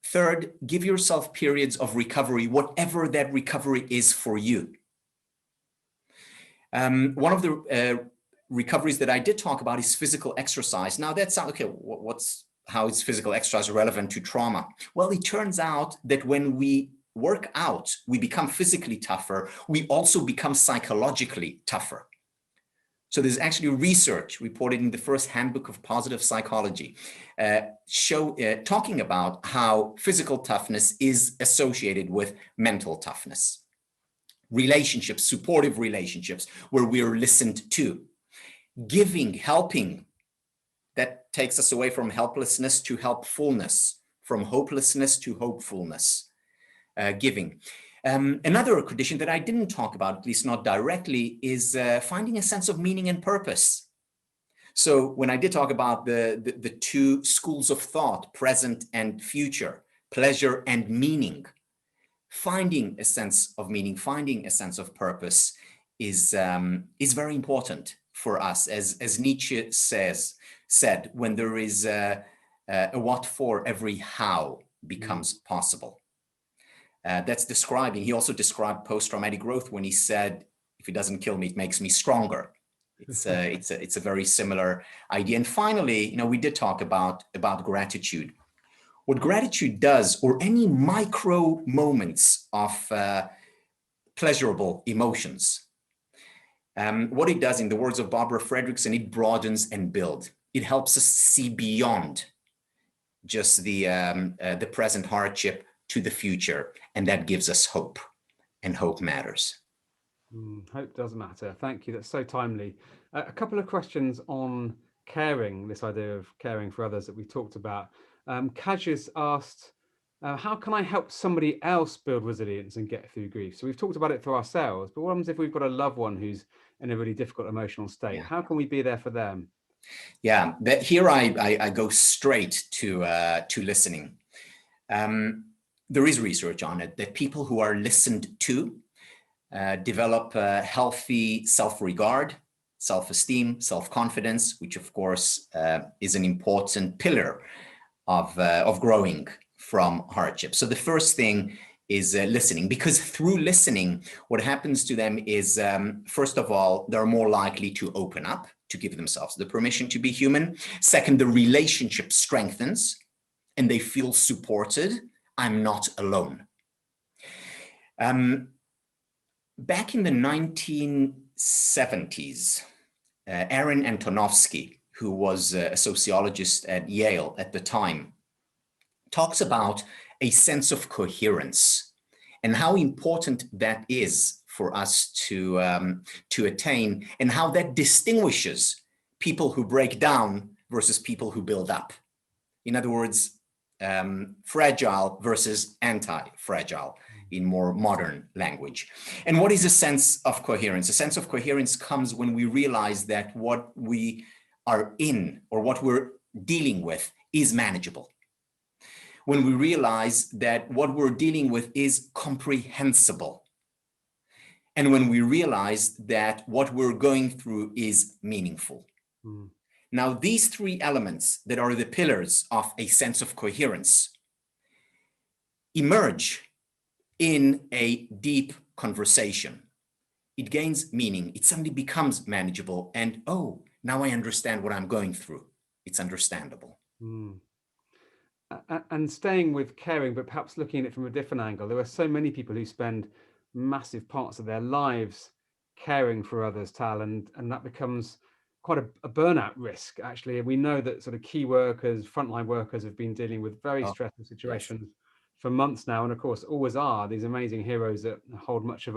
Third, give yourself periods of recovery, whatever that recovery is for you. One of the recoveries that I did talk about is physical exercise. Now that's okay. How is physical exercise relevant to trauma? Well, it turns out that when we work out, we become physically tougher. We also become psychologically tougher. So there's actually research reported in the first handbook of positive psychology talking about how physical toughness is associated with mental toughness. Relationships, supportive relationships where we're listened to, giving, helping, that takes us away from helplessness to helpfulness, from hopelessness to hopefulness, giving. Another condition that I didn't talk about, at least not directly, is finding a sense of meaning and purpose. So when I did talk about the two schools of thought, present and future, pleasure and meaning, finding a sense of meaning, finding a sense of purpose is very important for us. As Nietzsche said, when there is a what for, every how becomes possible. That's describing, he also described post-traumatic growth when he said, if it doesn't kill me, it makes me stronger. It's a very similar idea. And finally, we did talk about gratitude. What gratitude does, or any micro moments of pleasurable emotions, what it does, in the words of Barbara Fredrickson, it broadens and builds. It helps us see beyond just the present hardship to the future, and that gives us hope, and hope matters. Hope does matter. Thank you. That's so timely. A couple of questions on caring, this idea of caring for others that we talked about. Kaj asked, how can I help somebody else build resilience and get through grief? So we've talked about it for ourselves, but what happens if we've got a loved one who's in a really difficult emotional state? Yeah. How can we be there for them? Yeah, here I go straight to listening. There is research on it that people who are listened to develop a healthy self-regard, self-esteem, self-confidence, which of course is an important pillar of growing from hardship. So the first thing is listening, because through listening, what happens to them is, first of all, they're more likely to open up, to give themselves the permission to be human. Second, the relationship strengthens and they feel supported. I'm not alone. Back in the 1970s, Aaron Antonovsky, who was a sociologist at Yale at the time, talks about a sense of coherence and how important that is for us to attain, and how that distinguishes people who break down versus people who build up. In other words, fragile versus anti-fragile, in more modern language. And what is a sense of coherence? A sense of coherence comes when we realize that what we are in, or what we're dealing with, is manageable. When we realize that what we're dealing with is comprehensible. And when we realize that what we're going through is meaningful. Now, these three elements that are the pillars of a sense of coherence emerge in a deep conversation. It gains meaning. It suddenly becomes manageable. And, oh, now I understand what I'm going through. It's understandable. And staying with caring, but perhaps looking at it from a different angle, there are so many people who spend massive parts of their lives caring for others, Tal, and that becomes quite a burnout risk, actually. And we know that sort of key workers, frontline workers, have been dealing with very stressful situations for months now, and of course always are, these amazing heroes that hold much of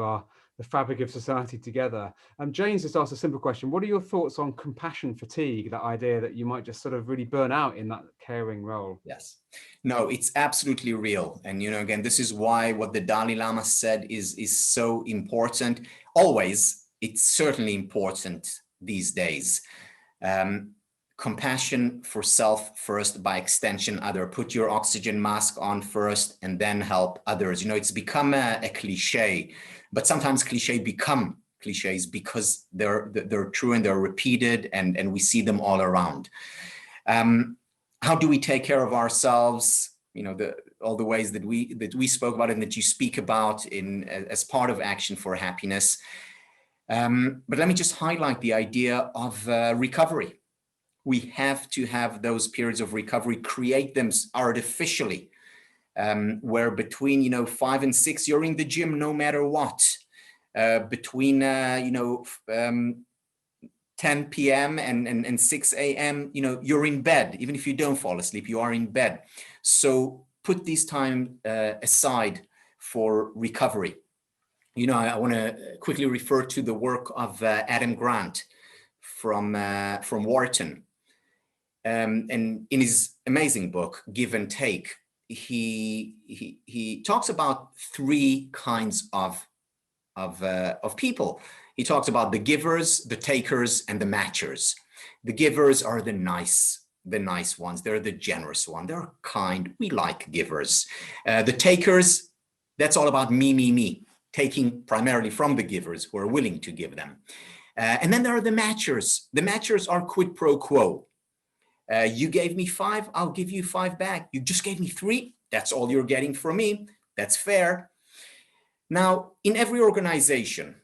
the fabric of society together. James just asked a simple question: what are your thoughts on compassion fatigue, that idea that you might just sort of really burn out in that caring role? Yes, no, it's absolutely real. And again, this is why what the Dalai Lama said is so important. Always, it's certainly important these days. Compassion for self first, by extension other. Put your oxygen mask on first and then help others. It's become a cliche, but sometimes cliches become cliches because they're true and they're repeated, and we see them all around. How do we take care of ourselves? All the ways that we spoke about and that you speak about as part of Action for Happiness. But let me just highlight the idea of recovery. We have to have those periods of recovery, create them artificially, where between 5 and 6 you're in the gym no matter what. Between 10 p.m. and 6 a.m. you're in bed. Even if you don't fall asleep, you are in bed. So put this time aside for recovery. I want to quickly refer to the work of Adam Grant from Wharton. And in his amazing book, Give and Take, he talks about three kinds of people. He talks about the givers, the takers, and the matchers. The givers are the nice ones. They're the generous one. They're kind. We like givers. The takers, that's all about me, taking primarily from the givers who are willing to give them. And then there are the matchers. The matchers are quid pro quo. You gave me 5, I'll give you 5 back. You just gave me 3, that's all you're getting from me. That's fair. Now, in every organization,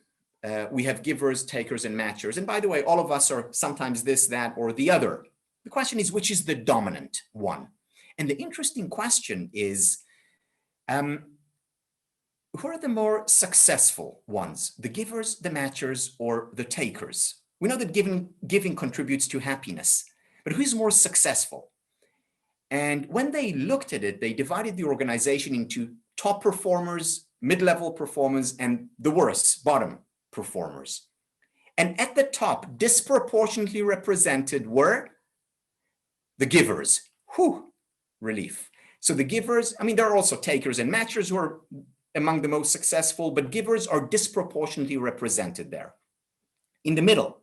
we have givers, takers, and matchers. And by the way, all of us are sometimes this, that, or the other. The question is, which is the dominant one? And the interesting question is, who are the more successful ones? The givers, the matchers, or the takers? We know that giving contributes to happiness, but who is more successful? And when they looked at it, they divided the organization into top performers, mid-level performers, and the worst, bottom performers. And at the top, disproportionately represented were the givers. Whew, relief. So the givers, I mean, there are also takers and matchers who are among the most successful, but givers are disproportionately represented there. In the middle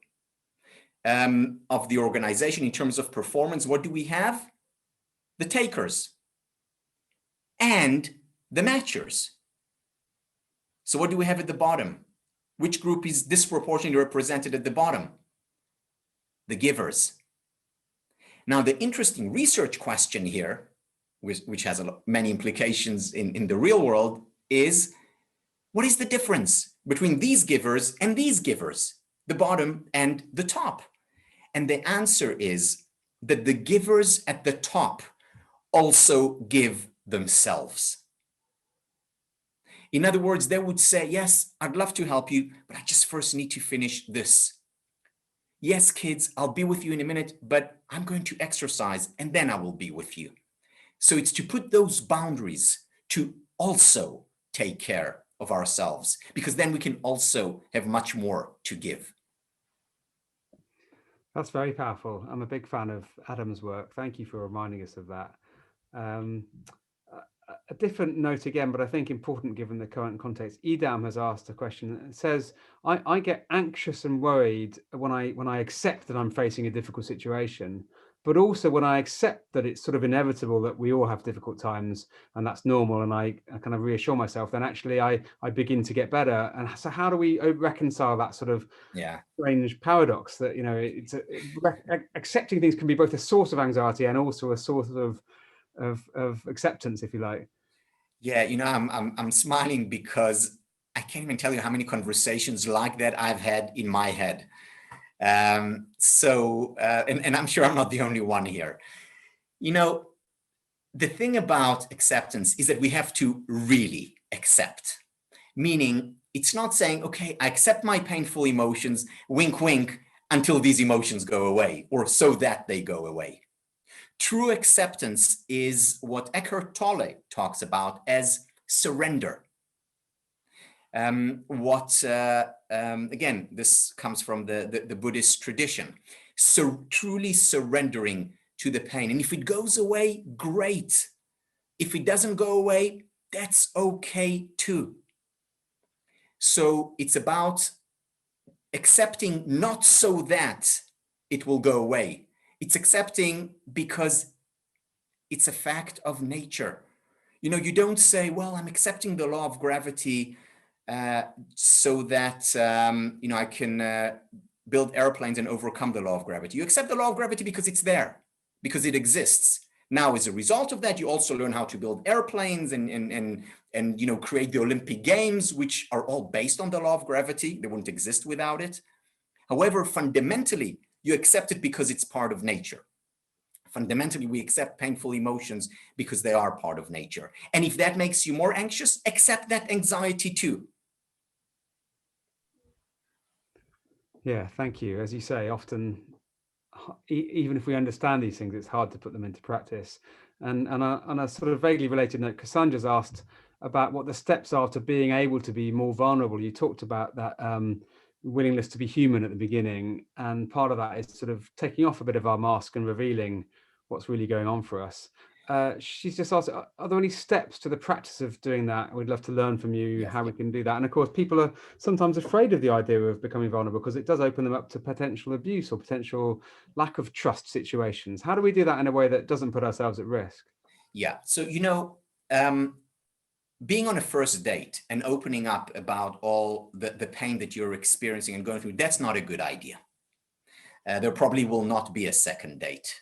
of the organization, in terms of performance, what do we have? The takers and the matchers. So what do we have at the bottom? Which group is disproportionately represented at the bottom? The givers. Now, the interesting research question here, which has many implications in the real world, is what is the difference between these givers and these givers, the bottom and the top? And the answer is that the givers at the top also give themselves. In other words, they would say, yes, I'd love to help you, but I just first need to finish this. Yes, kids, I'll be with you in a minute, but I'm going to exercise and then I will be with you. So it's to put those boundaries to also take care of ourselves, because then we can also have much more to give. That's very powerful. I'm a big fan of Adam's work. Thank you for reminding us of that. A different note again, but I think important given the current context. Edam has asked a question. It says, I get anxious and worried when I accept that I'm facing a difficult situation, but also when I accept that it's sort of inevitable that we all have difficult times and that's normal, and I kind of reassure myself, then actually I begin to get better. And so how do we reconcile that sort of strange paradox that, you know, accepting things can be both a source of anxiety and also a source of acceptance, if you like? Yeah, you know, I'm smiling because I can't even tell you how many conversations like that I've had in my head. And I'm sure I'm not the only one here. You know, the thing about acceptance is that we have to really accept, meaning it's not saying, okay, I accept my painful emotions, wink, wink, until these emotions go away, or so that they go away. True acceptance is what Eckhart Tolle talks about as surrender. Again, this comes from the Buddhist tradition. So truly surrendering to the pain. And if it goes away, great. If it doesn't go away, that's okay too. So it's about accepting not so that it will go away. It's accepting because it's a fact of nature. You know, you don't say, well, I'm accepting the law of gravity so that, you know, I can build airplanes and overcome the law of gravity. You accept the law of gravity because it's there, because it exists. Now, as a result of that, you also learn how to build airplanes and you know, create the Olympic Games, which are all based on the law of gravity. They wouldn't exist without it. However, fundamentally, you accept it because it's part of nature. Fundamentally, we accept painful emotions because they are part of nature. And if that makes you more anxious, accept that anxiety too. Yeah, thank you. As you say, often, even if we understand these things, it's hard to put them into practice. And on a sort of vaguely related note, Cassandra's asked about what the steps are to being able to be more vulnerable. You talked about that willingness to be human at the beginning, and part of that is sort of taking off a bit of our mask and revealing what's really going on for us. she's just asked, are there any steps to the practice of doing that? We'd love to learn from you Yes, how we yes. can do that. And of course, people are sometimes afraid of the idea of becoming vulnerable because it does open them up to potential abuse or potential lack of trust situations. How do we do that in a way that doesn't put ourselves at risk? Yeah. So, being on a first date and opening up about all the pain that you're experiencing and going through, that's not a good idea. There probably will not be a second date.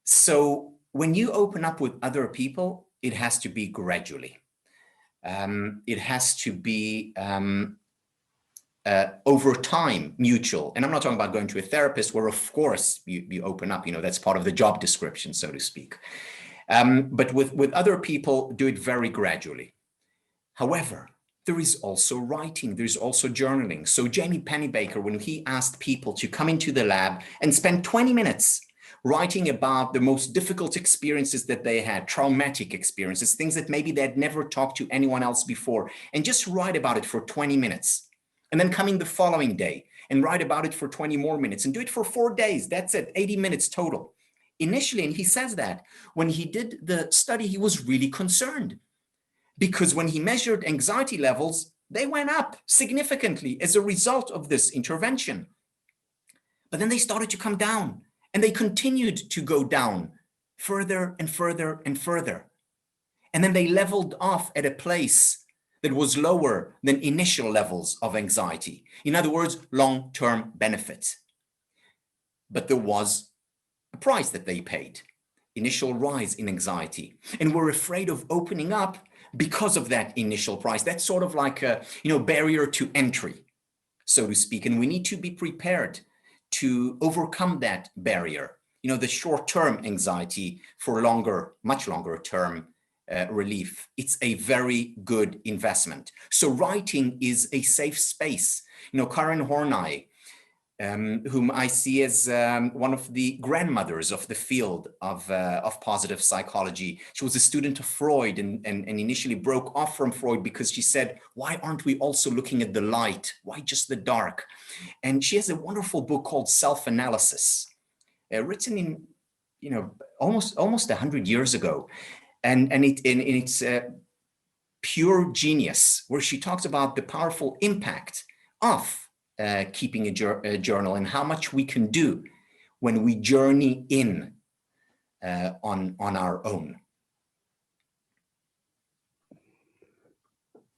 So when you open up with other people, it has to be gradually. It has to be over time, mutual. And I'm not talking about going to a therapist where, of course, you open up, that's part of the job description, so to speak. But with other people, do it very gradually. However, there is also writing, there's also journaling. So Jamie Pennybaker, when he asked people to come into the lab and spend 20 minutes writing about the most difficult experiences that they had, traumatic experiences, things that maybe they had never talked to anyone else before, and just write about it for 20 minutes. And then come in the following day and write about it for 20 more minutes and do it for 4 days. That's it, 80 minutes total. Initially, and he says that when he did the study, he was really concerned because when he measured anxiety levels, they went up significantly as a result of this intervention. But then they started to come down, and they continued to go down further and further and further. And then they leveled off at a place that was lower than initial levels of anxiety. In other words, long-term benefits. But there was a price that they paid, initial rise in anxiety. And we're afraid of opening up because of that initial price. That's sort of like a barrier to entry, so to speak. And we need to be prepared to overcome that barrier. The short-term anxiety for longer, much longer term relief. It's a very good investment. So writing is a safe space. Karen Horney, whom I see as one of the grandmothers of the field of positive psychology. She was a student of Freud and initially broke off from Freud because she said, why aren't we also looking at the light? Why just the dark? And she has a wonderful book called Self-Analysis, written in almost 100 years ago. And it's pure genius, where she talks about the powerful impact of keeping a journal and how much we can do when we journey in on our own.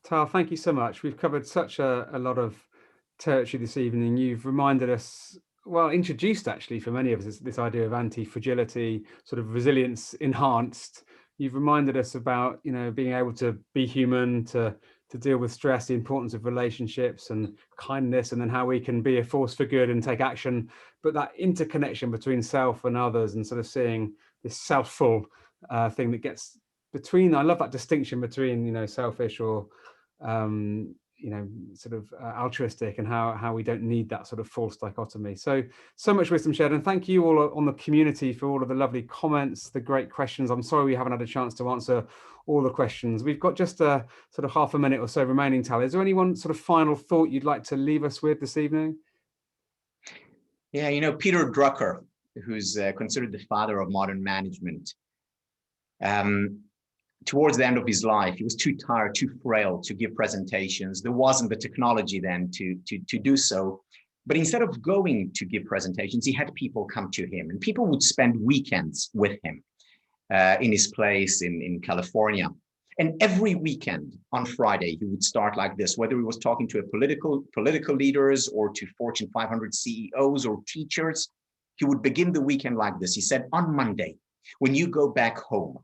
Tal, thank you so much. We've covered such a lot of territory this evening. You've reminded us, well, introduced actually for many of us this idea of anti-fragility, sort of resilience enhanced. You've reminded us about being able to be human, to deal with stress, the importance of relationships and kindness, and then how we can be a force for good and take action. But that interconnection between self and others, and sort of seeing this selfful thing that gets between. I love that distinction between selfish or sort of altruistic, and how we don't need that sort of false dichotomy. So much wisdom shared, and thank you all on the community for all of the lovely comments, the great questions. I'm sorry we haven't had a chance to answer all the questions. We've got just a sort of half a minute or so remaining, Tal. Is there any one sort of final thought you'd like to leave us with this evening? Yeah, Peter Drucker, who's considered the father of modern management, towards the end of his life, he was too tired, too frail to give presentations. There wasn't the technology then to do so. But instead of going to give presentations, he had people come to him, and people would spend weekends with him in his place in California. And every weekend on Friday, he would start like this, whether he was talking to political leaders or to Fortune 500 CEOs or teachers. He would begin the weekend like this. He said, on Monday, when you go back home,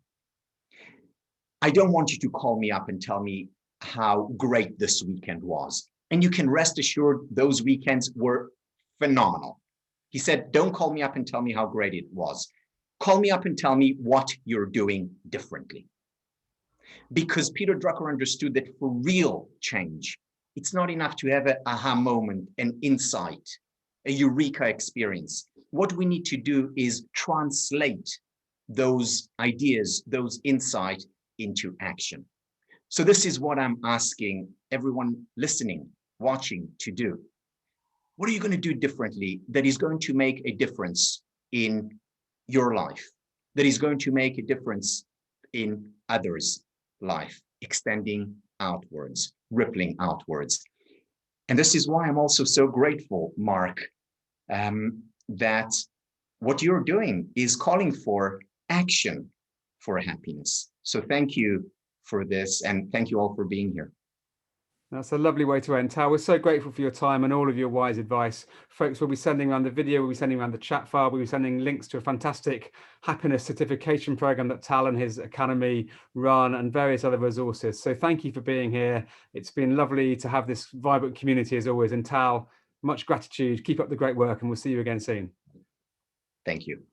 I don't want you to call me up and tell me how great this weekend was. And you can rest assured those weekends were phenomenal. He said, don't call me up and tell me how great it was. Call me up and tell me what you're doing differently. Because Peter Drucker understood that for real change, it's not enough to have an aha moment, an insight, a eureka experience. What we need to do is translate those ideas, those insights into action. So this is what I'm asking everyone listening, watching to do. What are you going to do differently that is going to make a difference in your life, that is going to make a difference in others' life, extending outwards, rippling outwards. And this is why I'm also so grateful, Mark, that what you're doing is calling for action for happiness. So thank you for this, and thank you all for being here. That's a lovely way to end. Tal, we're so grateful for your time and all of your wise advice. Folks, we'll be sending around the video, we'll be sending around the chat file, we'll be sending links to a fantastic happiness certification program that Tal and his academy run, and various other resources. So thank you for being here. It's been lovely to have this vibrant community as always. And Tal, much gratitude. Keep up the great work, and we'll see you again soon. Thank you.